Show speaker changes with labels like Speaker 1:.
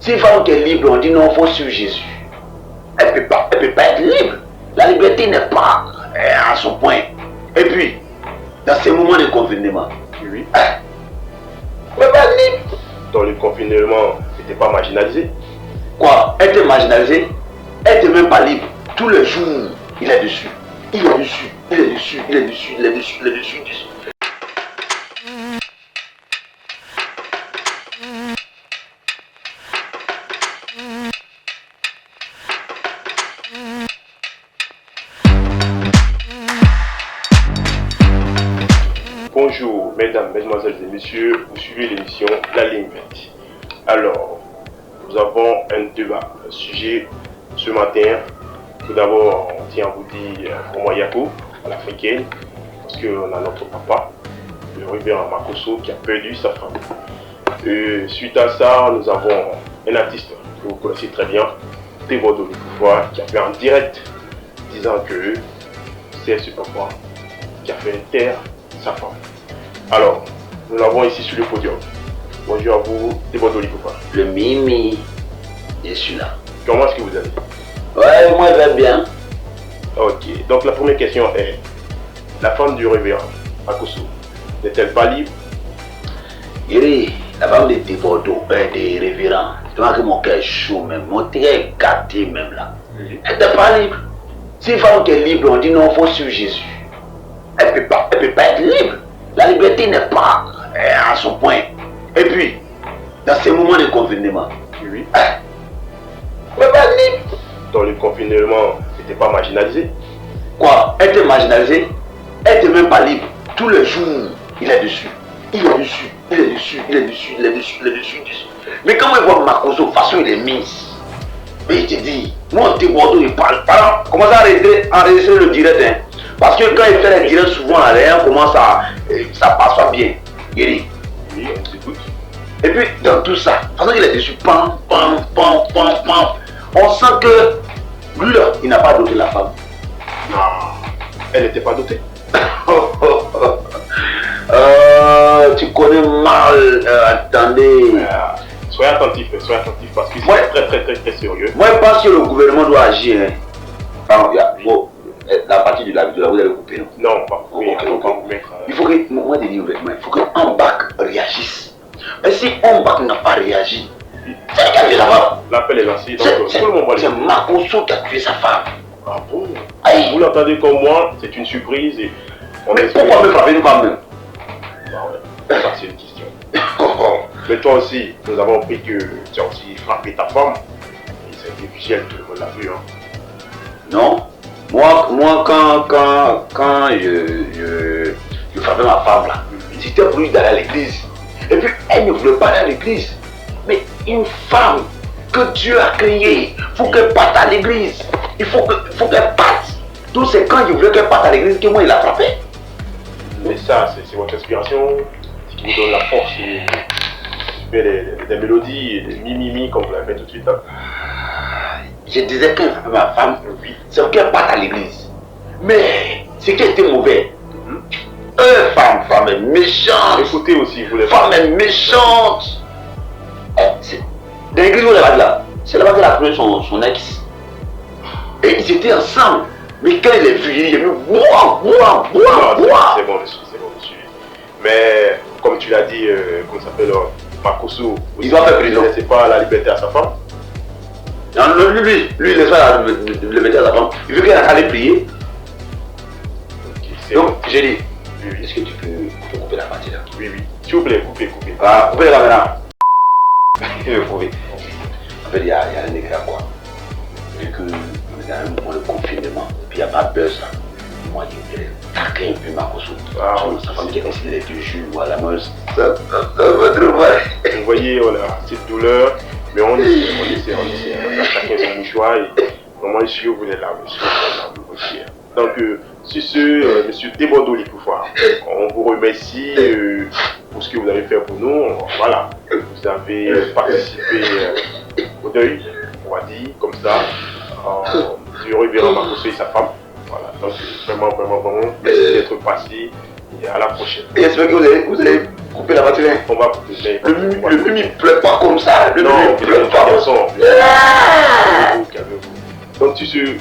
Speaker 1: Si une femme qui est libre, on dit non, il faut suivre Jésus. Elle peut pas être libre. La liberté n'est pas à son point. Et puis, dans ces moments de confinement,
Speaker 2: Oui.
Speaker 1: on ne peut pas être libre.
Speaker 2: Dans le confinement, n'était pas marginalisé.
Speaker 1: Quoi? Elle était marginalisée, elle n'était même pas libre. Tous les jours, il est dessus. Il est dessus, il est dessus, il est dessus, il est dessus, il est dessus, dessus.
Speaker 2: Bonjour, mesdames, mesdemoiselles et messieurs, vous suivez l'émission La Ligne Verte. Alors, nous avons un débat, un sujet ce matin. Tout d'abord, on tient à vous dire pour moi Yako, à l'africaine, parce qu'on a notre papa, le révérend Makosso, qui a perdu sa femme. Suite à ça, nous avons un artiste que vous connaissez très bien, Théodore Pouvoir, qui a fait en direct, disant que c'est ce papa qui a fait taire sa femme. Alors, nous l'avons ici sur le podium. Bonjour à vous, Théodore Pouvoir.
Speaker 1: Le mimi, je suis là.
Speaker 2: Comment est-ce que vous allez?
Speaker 1: Ouais, moi je vais bien.
Speaker 2: Ok, donc la première question est, la femme du révérend Makosso n'est-elle pas libre?
Speaker 1: Yeri, la femme de Théodore, des révérends, tu vois que mon cœur est chaud même, mon cœur est gâté même là. Elle n'est pas libre. Si une femme qui est libre, on dit non, il faut suivre Jésus. Elle peut pas être libre. La liberté n'est pas à son point. Et puis, dans ces moments de confinement,
Speaker 2: Oui.
Speaker 1: on ne peut pas être libre.
Speaker 2: Dans le confinement, n'était pas marginalisé.
Speaker 1: Quoi? Elle était marginalisée, elle n'était même pas libre. Tous les jours, il est dessus. Il est dessus, il est dessus, il est dessus, il est dessus, il est dessus, dessus. Mais quand on voit Makosso, de toute façon il est mise. Mais il te dit, moi Théodore il parle. Alors, commence à enregistrer le direct. Hein. Parce que quand il fait les directs, souvent à rien, ça passe pas bien. Guéri.
Speaker 2: Oui, on s'écoute.
Speaker 1: Et puis dans tout ça, de toute façon il est dessus, pam, pam, pam, pam, pam. On sent que lui là, il n'a pas doté la femme.
Speaker 2: Non, elle n'était pas dotée.
Speaker 1: Tu connais mal, attendez.
Speaker 2: Soyez attentifs parce que c'est très sérieux.
Speaker 1: Moi je pense que le gouvernement doit agir. Hein. Pardon, la partie de la vidéo, vous allez couper. Non,
Speaker 2: Non, pas couper,
Speaker 1: Ok.
Speaker 2: on va vous mettre.
Speaker 1: Il faut que, moi je dis ouvertement, il faut que Ambak réagisse. Mais si Ambak n'a pas réagi, c'est lui qui a tué sa femme.
Speaker 2: L'appel est lancé, donc tout le monde va
Speaker 1: C'est
Speaker 2: les.
Speaker 1: Makosso qui a tué sa femme.
Speaker 2: Ah bon?
Speaker 1: Aïe.
Speaker 2: Vous l'entendez comme moi, c'est une surprise et on
Speaker 1: Mais
Speaker 2: espère.
Speaker 1: pourquoi me frapper nous quand même?
Speaker 2: Ah ouais, ça c'est une question. Mais toi aussi, nous avons appris que tu as aussi frappé ta femme. Et ça a été visuel, tout le monde l'a vu. Hein.
Speaker 1: Non. Moi quand je frappais ma femme là, c'était pour lui d'aller à l'église. Et puis elle ne voulait pas aller à l'église. Mais une femme que Dieu a créée, il faut qu'elle parte à l'église. Il faut qu'elle parte. Donc c'est quand je voulais qu'elle parte à l'église que moi il a frappé.
Speaker 2: Mais ça, c'est votre inspiration, ce qui vous donne la force et des mélodies et des mi-mi-mi comme vous l'avez fait tout de suite. Hein.
Speaker 1: Je disais qu'elle frappait ma femme, c'est pour qu'elle parte à l'église. Mais ce qui était mauvais, femme est méchante.
Speaker 2: Écoutez aussi, vous les
Speaker 1: Femme est méchante. Dans l'église où elle va là, c'est là-bas qu'elle a trouvé son ex. Et ils étaient ensemble. Mais quand il est vu, il est venu boire.
Speaker 2: C'est bon, monsieur. Mais comme tu l'as dit, comment ça s'appelle, Makosso,
Speaker 1: Il doit faire prison.
Speaker 2: Il ne laissait pas la liberté à sa femme.
Speaker 1: Non, lui, il laisse pas le mettre à sa femme. Il veut qu'elle aille prier.
Speaker 2: Okay,
Speaker 1: Donc, j'ai dit,
Speaker 2: oui.
Speaker 1: est-ce que tu peux couper la partie là?
Speaker 2: Oui. S'il vous plaît, coupez.
Speaker 1: Ah, coupez la caméra. Il veut couper. En fait, il y a un écran quoi. Vu que on est dans un moment de confinement, puis il n'y a pas de buzz là. Moi, je voulais taquer un peu Makosso. Sa femme qui est restée les 2 jours, voilà, moi, ça va trop mal.
Speaker 2: Vous voyez, on a cette douleur, mais on essaie. On a chacun son mouchoir et vraiment, monsieur, vous êtes là, monsieur. Okay. Donc, sur ce, monsieur Théodore Pouvoir, on vous remercie pour ce que vous avez fait pour nous. Voilà, vous avez participé au deuil, on va dire, comme ça, du révérend Makosso et sa femme. Voilà, donc vraiment, merci d'être passé et à la prochaine.
Speaker 1: Et j'espère que vous allez couper la voiture.
Speaker 2: On va couper.
Speaker 1: Le mimi ne pleure pas comme ça. Le mimi ne pleure pas
Speaker 2: garçon, calmez-vous, calmez-vous. Donc tu sais,